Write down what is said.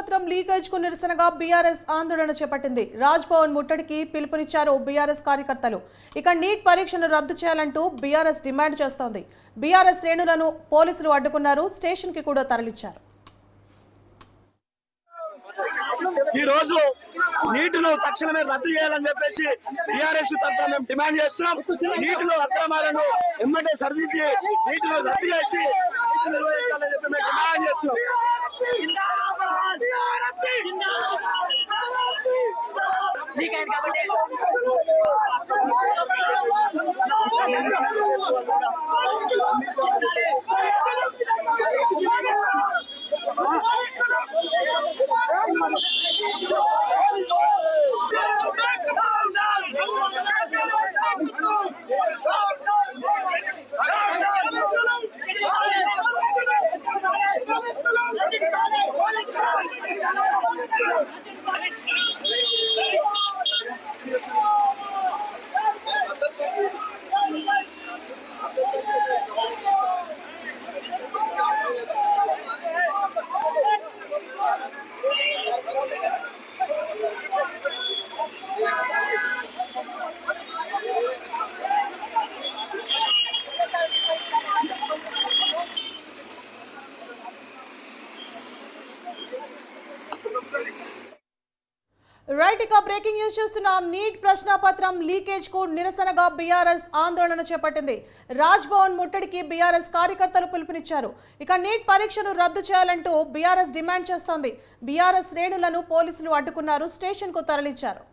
ప్రశ్నాపత్రం leakage కు నిరసనగా BRS ఆందోళన చేపట్టింది. రాజ్ భవన్ ముట్టడికి పిలుపునిచ్చారు బీఆర్ఎస్ కార్యకర్తలు. ఇక నీట్ పరీక్షను రద్దు చేయాలంటూ బీఆర్ఎస్ డిమాండ్ చేస్తోంది. బీఆర్ఎస్ శ్రేణులను పోలీసులు అడ్డుకున్నారు, స్టేషన్ కి కూడా తరలించారు. ఈ రోజు నీటిలో తక్షణమే రద్దు చేయాలని చెప్పేసి టీఆర్ఎస్ తరఫున మేము డిమాండ్ చేస్తున్నాం. నీటిలో అక్రమాలను ఎమ్మటే సరిదిద్ది నీటిలో రద్దు చేసి నీటి నిర్వహించాలని చెప్పి మేము డిమాండ్ చేస్తున్నాం. రైట్, ఇక బ్రేకింగ్ న్యూస్ చూస్తున్నాం. నీట్ ప్రశ్నాపత్రం లీకేజ్ కు నిరసనగా బీఆర్ఎస్ ఆందోళన చేపట్టింది. రాజ్ భవన్ ముట్టడికి బీఆర్ఎస్ కార్యకర్తలు పిలుపునిచ్చారు. ఇక నీట్ పరీక్షను రద్దు చేయాలంటూ బీఆర్ఎస్ డిమాండ్ చేస్తోంది. బీఆర్ఎస్ శ్రేణులను పోలీసులు అడ్డుకున్నారు, స్టేషన్ కు తరలించారు.